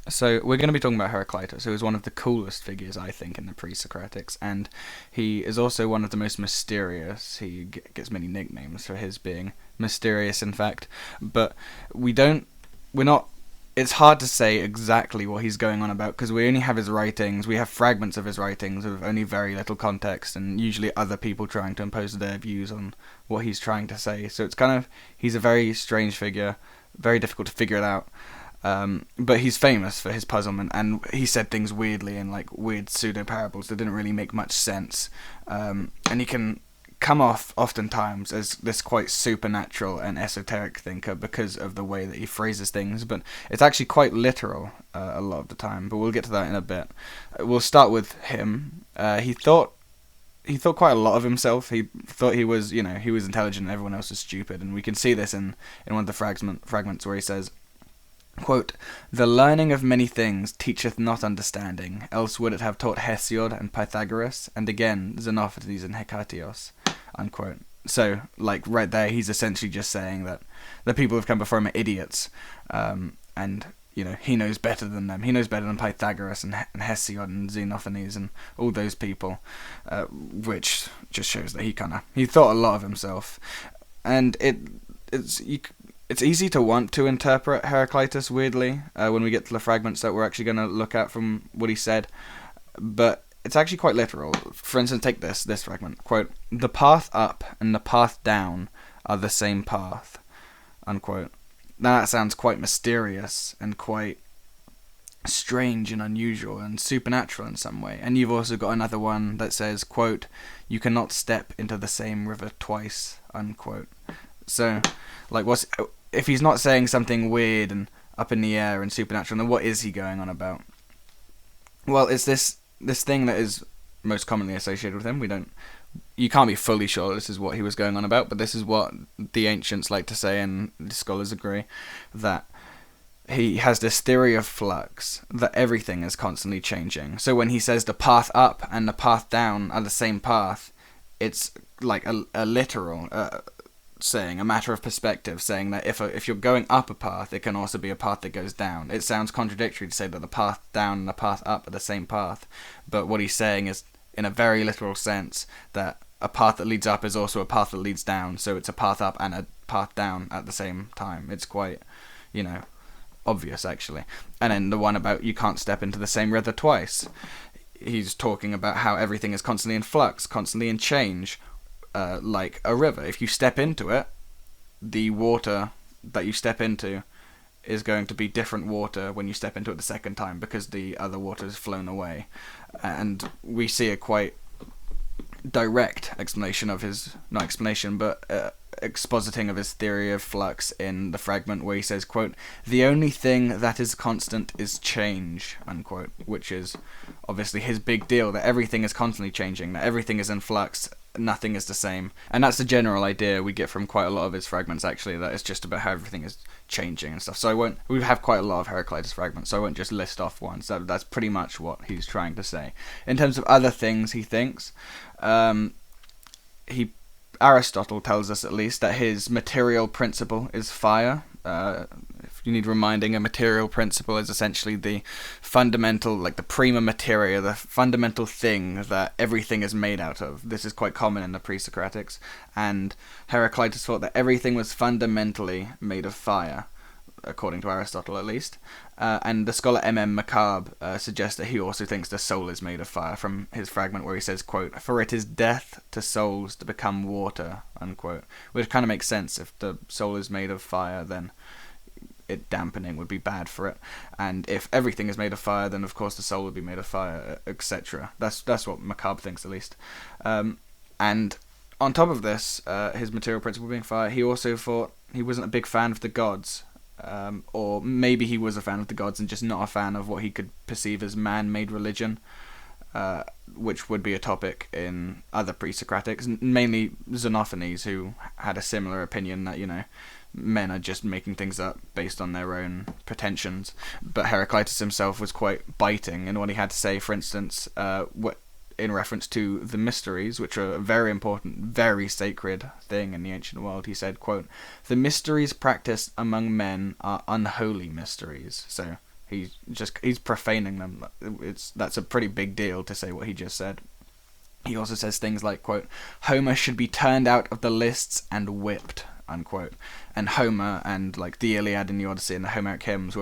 So we're going to be talking about Heraclitus, who is one of the coolest figures, I think, in the Presocratics, and he is also one of the most mysterious. He gets many nicknames for his being mysterious, in fact. But we don't, we're not. It's hard to say exactly what he's going on about because we only have his writings. We have fragments of his writings with only very little context, and usually other people trying to impose their views on what he's trying to say. So it's kind of he's a very strange figure, very difficult to figure it out. But he's famous for his puzzlement, and he said things weirdly in like weird pseudo parables that didn't really make much sense. And he can come off oftentimes as this quite supernatural and esoteric thinker because of the way that he phrases things, but it's actually quite literal a lot of the time. But we'll get to that in a bit. We'll start with him. He thought quite a lot of himself. He thought he was, he was intelligent and everyone else was stupid, and we can see this in one of the fragments where he says, quote, "The learning of many things teacheth not understanding, else would it have taught Hesiod and Pythagoras, and again Xenophanes and Heraclitus," unquote. So, like, right there, he's essentially just saying that the people who've come before him are idiots, and, he knows better than them. He knows better than Pythagoras and Hesiod and Xenophanes and all those people, which just shows that he thought a lot of himself. And it's easy to want to interpret Heraclitus weirdly when we get to the fragments that we're actually going to look at from what he said, but it's actually quite literal. For instance, take this fragment, quote, "The path up and the path down are the same path," unquote. Now that sounds quite mysterious and quite strange and unusual and supernatural in some way. And you've also got another one that says, quote, "You cannot step into the same river twice," unquote. So, like, if he's not saying something weird and up in the air and supernatural, then what is he going on about? Well, it's this thing that is most commonly associated with him. You can't be fully sure this is what he was going on about, but this is what the ancients like to say, and the scholars agree, that he has this theory of flux, that everything is constantly changing. So when he says the path up and the path down are the same path, it's like a literal saying, a matter of perspective, saying that if you're going up a path, it can also be a path that goes down. It sounds contradictory to say that the path down and the path up are the same path, but what he's saying is, in a very literal sense, that a path that leads up is also a path that leads down, so it's a path up and a path down at the same time. It's quite, obvious, actually. And then the one about you can't step into the same river twice. He's talking about how everything is constantly in flux, constantly in change, like a river. If you step into it, the water that you step into is going to be different water when you step into it the second time because the other water has flown away. And we see a quite direct explanation of his, not explanation, but expositing of his theory of flux in the fragment where he says, quote, "The only thing that is constant is change," unquote, which is obviously his big deal, that everything is constantly changing, that everything is in flux, nothing is the same. And that's the general idea we get from quite a lot of his fragments, actually, that it's just about how everything is changing and stuff. So we have quite a lot of Heraclitus fragments, so I won't just list off one. So that's pretty much what he's trying to say. In terms of other things he thinks, Aristotle tells us, at least, that his material principle is fire. If you need reminding, a material principle is essentially the fundamental, like the prima materia, the fundamental thing that everything is made out of. This is quite common in the Presocratics, and Heraclitus thought that everything was fundamentally made of fire, according to Aristotle at least. And the scholar M.M. Macabre suggests that he also thinks the soul is made of fire, from his fragment where he says, quote, "For it is death to souls to become water," unquote. Which kind of makes sense. If the soul is made of fire, then dampening would be bad for it. And if everything is made of fire, then of course the soul would be made of fire, etc. That's what Macabre thinks, at least. And on top of this, his material principle being fire, he also thought he wasn't a big fan of the gods. Or maybe he was a fan of the gods and just not a fan of what he could perceive as man-made religion, which would be a topic in other Presocratics, mainly Xenophanes, who had a similar opinion that, men are just making things up based on their own pretensions. But Heraclitus himself was quite biting in what he had to say, for instance, in reference to the mysteries, which are a very important, very sacred thing in the ancient world. He said, quote, "The mysteries practiced among men are unholy mysteries." So He's profaning them. That's a pretty big deal to say what he just said. He also says things like, quote, Homer should be turned out of the lists and whipped, unquote. And Homer and like the Iliad and the Odyssey and the Homeric hymns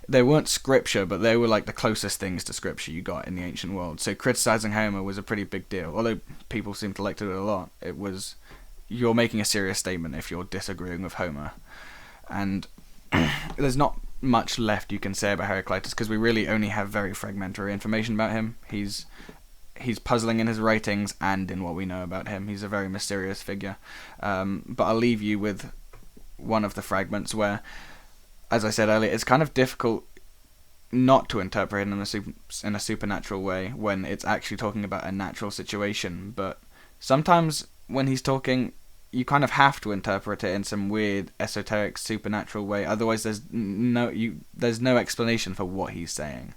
they weren't scripture, but they were like the closest things to scripture you got in the ancient world. So criticizing Homer was a pretty big deal. Although people seem to like to do it a lot, you're making a serious statement if you're disagreeing with Homer. And there's not much left you can say about Heraclitus, because we really only have very fragmentary information about him. He's puzzling in his writings and in what we know about him. He's a very mysterious figure. But I'll leave you with one of the fragments where, as I said earlier, it's kind of difficult not to interpret him in a supernatural way when it's actually talking about a natural situation. But sometimes when he's talking, you kind of have to interpret it in some weird, esoteric, supernatural way. Otherwise, there's no explanation for what he's saying.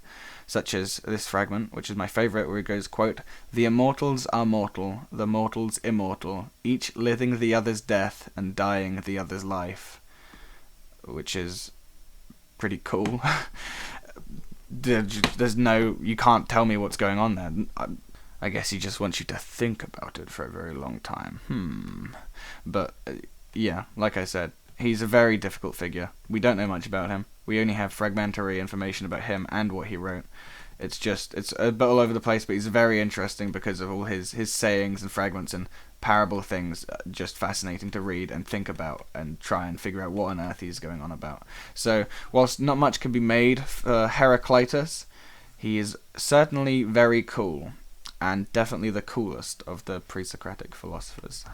Such as this fragment, which is my favourite, where he goes, quote, The immortals are mortal, the mortals immortal, each living the other's death and dying the other's life. Which is pretty cool. You can't tell me what's going on there. I guess he just wants you to think about it for a very long time. But, yeah, like I said, he's a very difficult figure. We don't know much about him. We only have fragmentary information about him and what he wrote. It's a bit all over the place, but he's very interesting because of all his sayings and fragments and parable things. Just fascinating to read and think about and try and figure out what on earth he's going on about. So, whilst not much can be made for Heraclitus, he is certainly very cool, and definitely the coolest of the pre-Socratic philosophers.